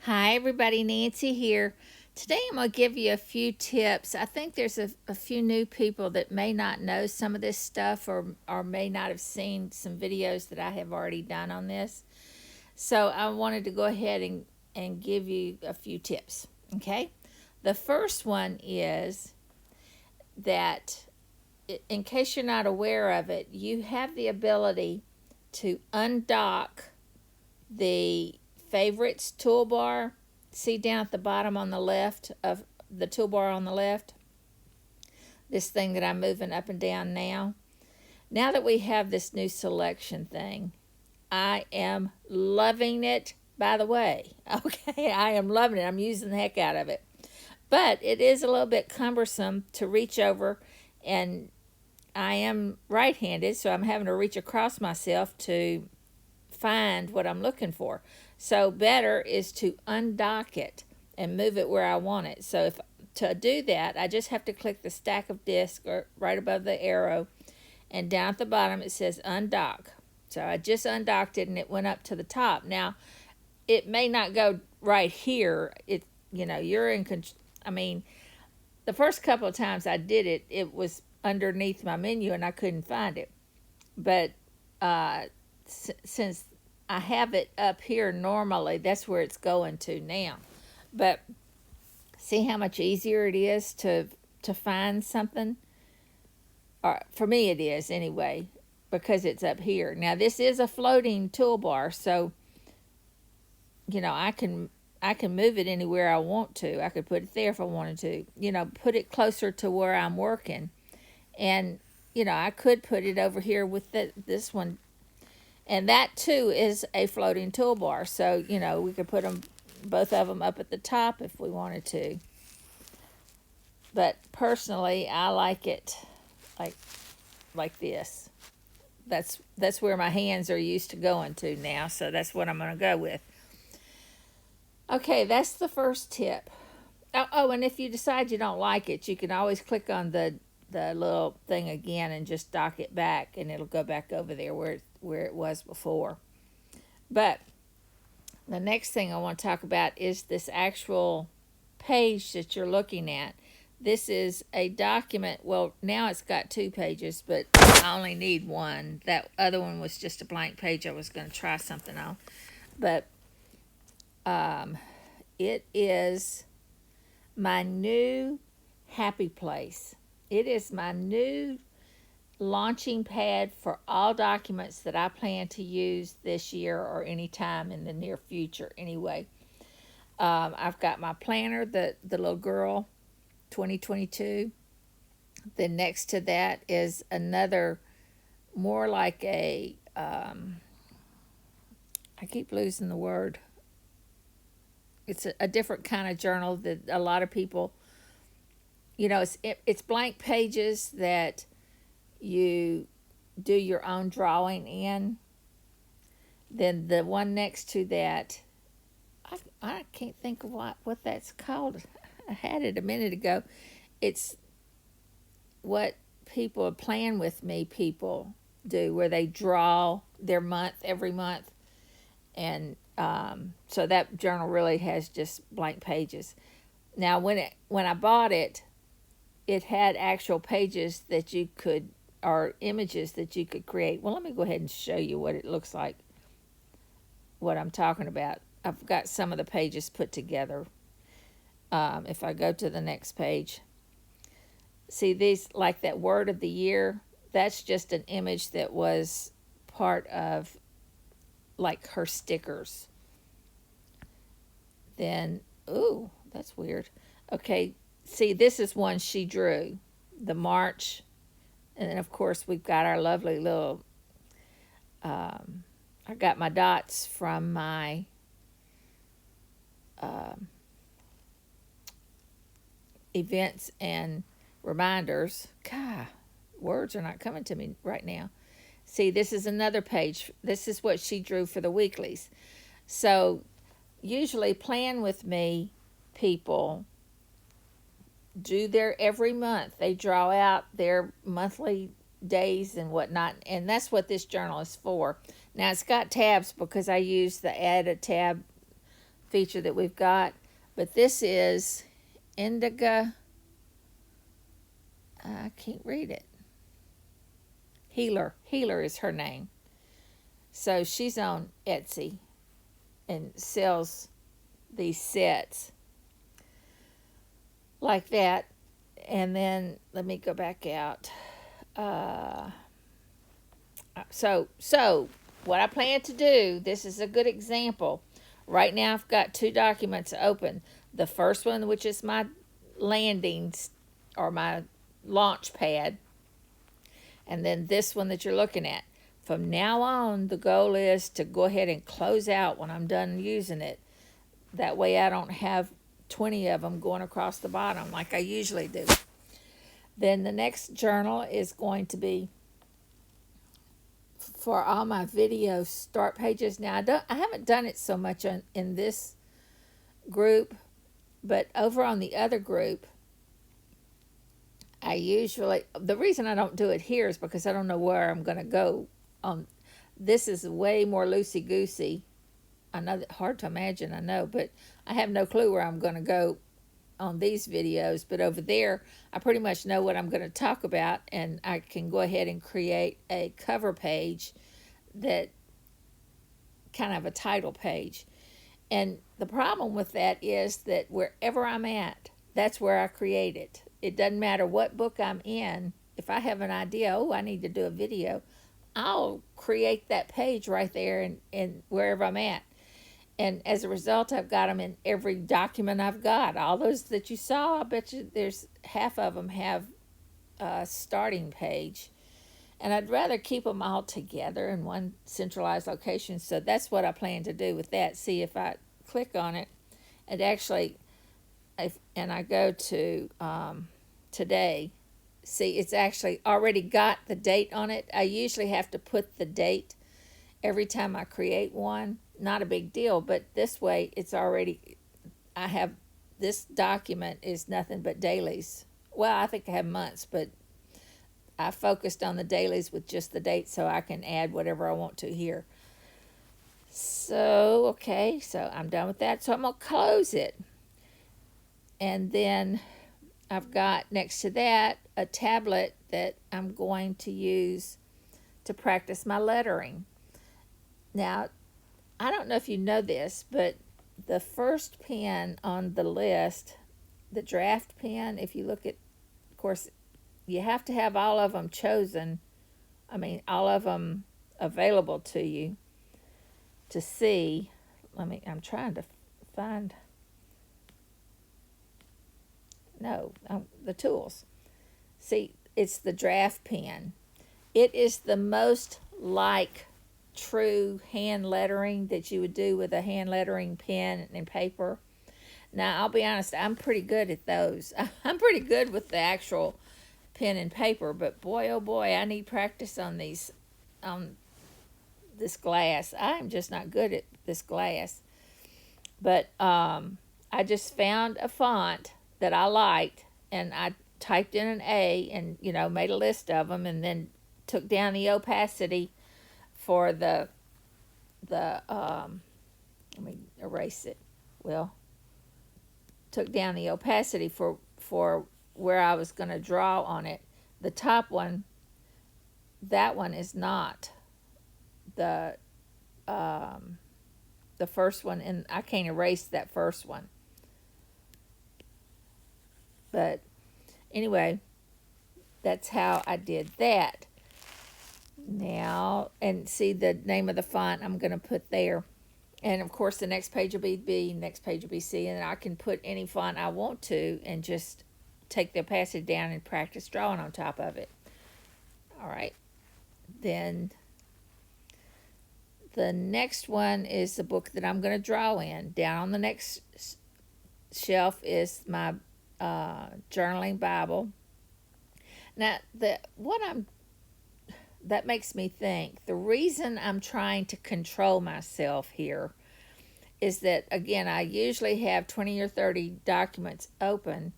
Hi, everybody. Nancy here. Today I'm going to give you a few tips. I think there's a few new people that may not know some of this stuff or may not have seen some videos that I have already done on this. So I wanted to go ahead and give you a few tips. Okay? The first one is that, in case you're not aware of it, you have the ability to undock the favorites toolbar. See down at the bottom on the left of the toolbar on the left, this thing that I'm moving up and down now. Now that we have this new selection thing, I am loving it, by the way. Okay, I am loving it. I'm using the heck out of it. But it is a little bit cumbersome to reach over, and I am right handed, so I'm having to reach across myself to find what I'm looking for. So better is to undock it and move it where I want it. So if to do that, I just have to click the stack of discs or right above the arrow, and down at the bottom it says undock. So I just undocked it and it went up to the top. Now it may not go right here. You're in control. I mean, the first couple of times I did it, it was underneath my menu and I couldn't find it. But since I have it up here normally, that's where it's going to now. But see how much easier it is to find something? Or for me it is anyway, because it's up here. Now this is a floating toolbar, so I can move it anywhere I want to. I could put it there if I wanted to. Put it closer to where I'm working. And I could put it over here with this one. And that too is a floating toolbar. So, we could put them, both of them, up at the top if we wanted to. But personally, I like it like this. That's where my hands are used to going to now, so that's what I'm going to go with. Okay, that's the first tip. Oh, and if you decide you don't like it, you can always click on the little thing again and just dock it back, and it'll go back over there where it was before. But the next thing I want to talk about is this actual page that you're looking at. This is a document. Well, now it's got 2 pages, but I only need one. That other one was just a blank page I was going to try something on. But it is my new happy place. It is my new launching pad for all documents that I plan to use this year or any time in the near future anyway. I've got my planner, the little girl 2022. Then next to that is another, more like a, I keep losing the word. It's a different kind of journal that a lot of people, it's blank pages that you do your own drawing in. Then the one next to that, I can't think of what that's called. I had it a minute ago. It's what people Plan With Me people do, where they draw their month every month. And so that journal really has just blank pages. Now, when I bought it, it had actual pages that you could, or images that you could create. Well, let me go ahead and show you what it looks like, what I'm talking about. I've got some of the pages put together. If I go to the next page, see these, like that word of the year, that's just an image that was part of like her stickers. Then, ooh, that's weird. Okay, see, this is one she drew, the March. And then, of course, we've got our lovely little, I got my dots from my events and reminders. God, words are not coming to me right now. See, this is another page. This is what she drew for the weeklies. So usually Plan With Me people do their every month. They draw out their monthly days and whatnot, and that's what this journal is for. Now it's got tabs because I use the add a tab feature that we've got. But this is Indica, I can't read it. Healer is her name. So she's on Etsy and sells these sets like that. And then let me go back out. So what I plan to do, this is a good example. Right now I've got two documents open. The first one, which is my landings or my launch pad, and then this one that you're looking at. From now on, the goal is to go ahead and close out when I'm done using it. That way I don't have 20 of them going across the bottom like I usually do. Then the next journal is going to be for all my video start pages. Now I haven't done it so much in this group, but over on the other group, the reason I don't do it here is because I don't know where I'm going to go. This is way more loosey-goosey. I know that hard to imagine, I know, but I have no clue where I'm going to go on these videos. But over there, I pretty much know what I'm going to talk about, and I can go ahead and create a cover page that kind of a title page. And the problem with that is that wherever I'm at, that's where I create it. It doesn't matter what book I'm in. If I have an idea, I need to do a video, I'll create that page right there in wherever I'm at. And as a result, I've got them in every document I've got. All those that you saw, I bet you there's half of them have a starting page. And I'd rather keep them all together in one centralized location. So that's what I plan to do with that. See, if I click on it, it actually, and I go to today, see, it's actually already got the date on it. I usually have to put the date every time I create one. Not a big deal, but this way it's already, I have, this document is nothing but dailies. Well, I think I have months, but I focused on the dailies with just the date so I can add whatever I want to here. So, okay, so I'm done with that. So I'm going to close it. And then I've got next to that a tablet that I'm going to use to practice my lettering. Now, I don't know if you know this, but the first pen on the list, the draft pen, if you look at, of course, you have to have all of them chosen. I mean, all of them available to you to see. I'm trying to find, the tools. See, it's the draft pen. It is the most like true hand lettering that you would do with a hand lettering pen and paper. Now, I'll be honest, I'm pretty good at those. I'm pretty good with the actual pen and paper, but boy, oh boy, I need practice on these, on this glass. I'm just not good at this glass. But I just found a font that I liked, and I typed in an A and, made a list of them, and then took down the opacity for the let me erase it. Well, took down the opacity for where I was going to draw on it. The top one, that one is not the first one, and I can't erase that first one. But anyway, that's how I did that. Now, and see the name of the font I'm going to put there. And of course, the next page will be B, next page will be C, and I can put any font I want to and just take the opacity down and practice drawing on top of it. All right. Then the next one is the book that I'm going to draw in. Down on the next shelf is my journaling Bible. Now, that makes me think. The reason I'm trying to control myself here is that, again, I usually have 20 or 30 documents open,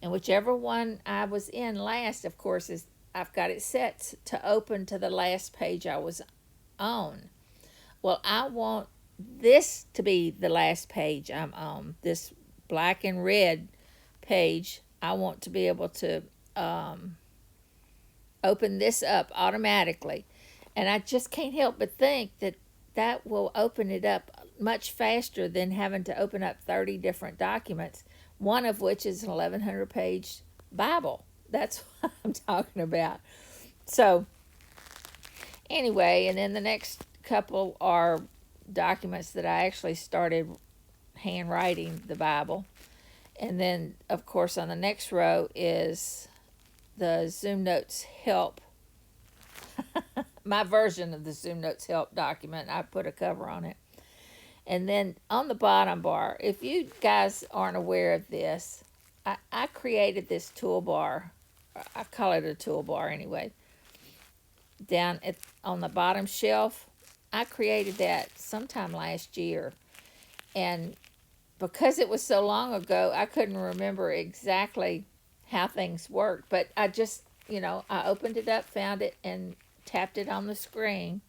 and whichever one I was in last, of course, is I've got it set to open to the last page I was on. Well, I want this to be the last page I'm on. This black and red page, I want to be able to open this up automatically. And I just can't help but think that that will open it up much faster than having to open up 30 different documents, one of which is an 1100 page Bible. That's what I'm talking about. So, anyway, and then the next couple are documents that I actually started handwriting the Bible. And then, of course, on the next row is the Zoom Notes Help. My version of the Zoom Notes Help document. I put a cover on it. And then on the bottom bar, if you guys aren't aware of this, I created this toolbar. I call it a toolbar anyway. Down on the bottom shelf, I created that sometime last year. And because it was so long ago, I couldn't remember exactly how things worked. But I just, I opened it up, found it, and tapped it on the screen.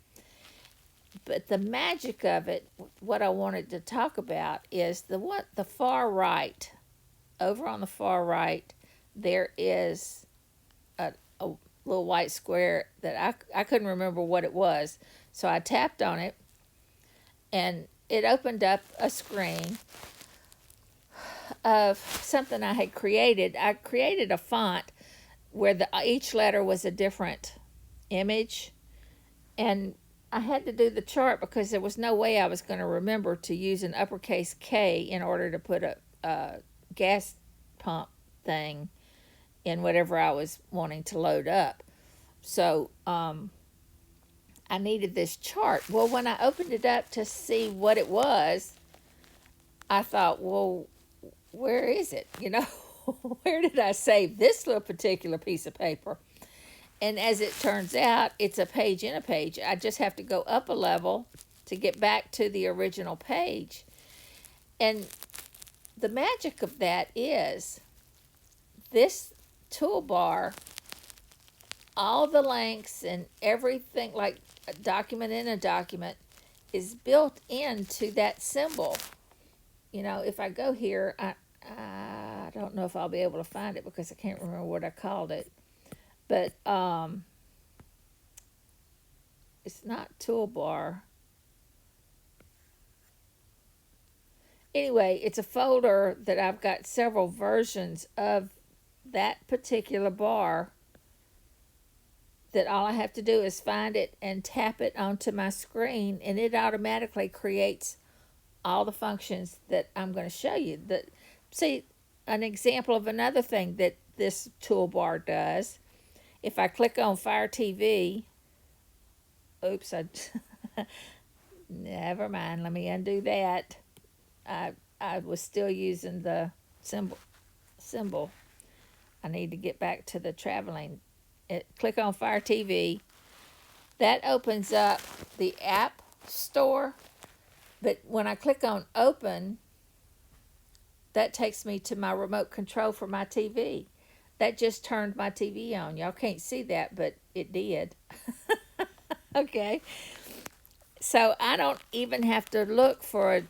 But the magic of it, what I wanted to talk about is the far right. Over on the far right, there is a little white square that I couldn't remember what it was. So I tapped on it, and it opened up a screen of something I had created. I created a font where each letter was a different image, and I had to do the chart because there was no way I was going to remember to use an uppercase K in order to put a gas pump thing in whatever I was wanting to load up. So I needed this chart. Well, when I opened it up to see what it was, I thought, well, where is it? Where did I save this little particular piece of paper? And as it turns out, it's a page in a page. I just have to go up a level to get back to the original page. And the magic of that is this toolbar, all the links and everything, like a document in a document, is built into that symbol. If I go here, I don't know if I'll be able to find it because I can't remember what I called it. But it's not toolbar. Anyway, it's a folder that I've got several versions of that particular bar that all I have to do is find it and tap it onto my screen, and it automatically creates all the functions that I'm going to show you. See, an example of another thing that this toolbar does. If I click on Fire TV, oops, never mind. Let me undo that. I was still using the symbol. I need to get back to the traveling. Click on Fire TV. That opens up the app store. But when I click on Open, that takes me to my remote control for my TV. That just turned my TV on. Y'all can't see that, but it did. Okay. So I don't even have to look for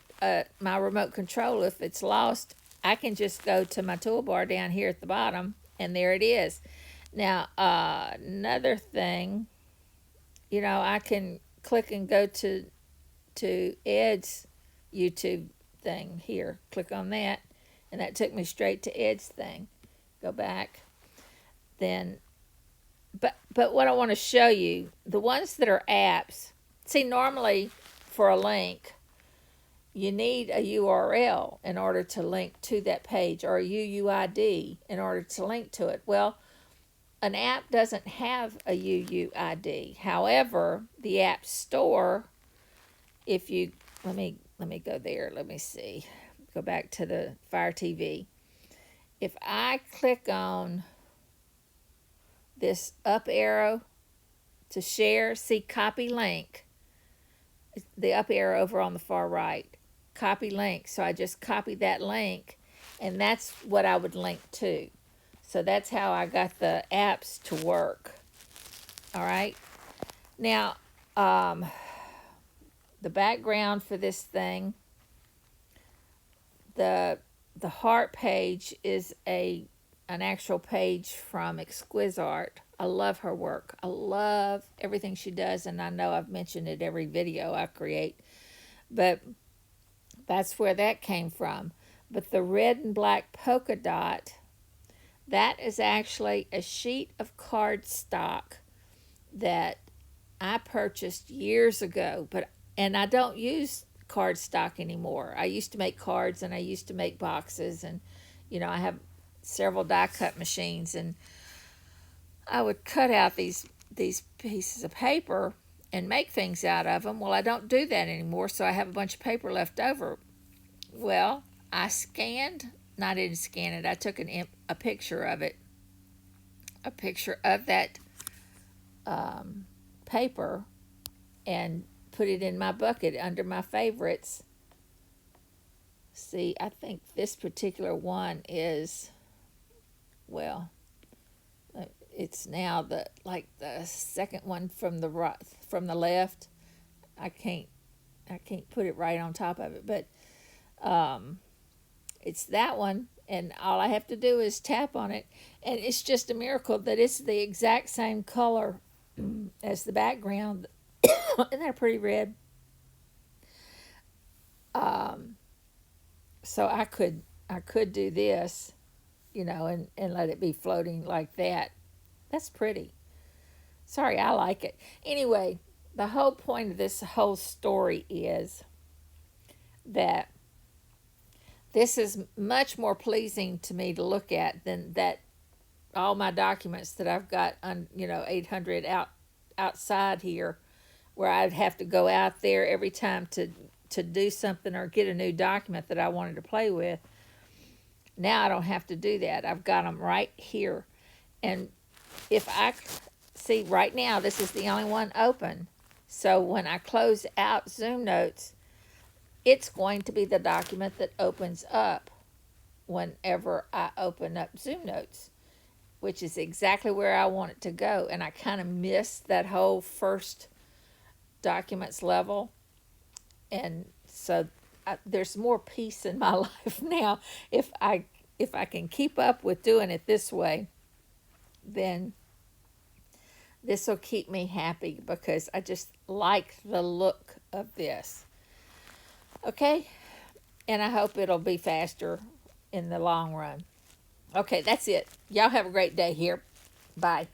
my remote control. If it's lost, I can just go to my toolbar down here at the bottom, and there it is. Now, another thing, I can click and go to Ed's YouTube thing here. Click on that, and that took me straight to Ed's thing. Go back. Then, but what I want to show you, the ones that are apps, see, normally for a link, you need a URL in order to link to that page, or a UUID in order to link to it. Well, an app doesn't have a UUID. However, the App Store, if you, let me go there. Let me see. Go back to the Fire TV. If I click on this up arrow to share, see copy link, the up arrow over on the far right, copy link. So I just copy that link, and that's what I would link to. So that's how I got the apps to work. All right. Now, the background for this thing, the heart page is an actual page from Exquisart. I love her work. I love everything she does, and I know I've mentioned it every video I create, but that's where that came from. But the red and black polka dot, that is actually a sheet of cardstock that I purchased years ago, and I don't use cardstock anymore. I used to make cards and I used to make boxes, and I have several die cut machines, and I would cut out these pieces of paper and make things out of them. Well, I don't do that anymore, so I have a bunch of paper left over. Well, I didn't scan it. I took a picture of it, a picture of that paper, and put it in my bucket under my favorites. See, I think this particular one is, well, it's now the second one from the right, from the left. I can't put it right on top of it, but it's that one, and all I have to do is tap on it, and it's just a miracle that it's the exact same color as the background. Isn't that pretty red? So I could do this, and let it be floating like that. That's pretty. Sorry, I like it. Anyway, the whole point of this whole story is that this is much more pleasing to me to look at than that all my documents that I've got on 800 outside here, where I'd have to go out there every time to do something or get a new document that I wanted to play with. Now I don't have to do that. I've got them right here. And if I see right now, this is the only one open. So when I close out Zoom Notes, it's going to be the document that opens up whenever I open up Zoom Notes, which is exactly where I want it to go. And I kind of missed that whole first documents level. And so there's more peace in my life now. If I can keep up with doing it this way, then this will keep me happy, because I just like the look of this. Okay, and I hope it'll be faster in the long run. Okay, that's it. Y'all have a great day here. Bye.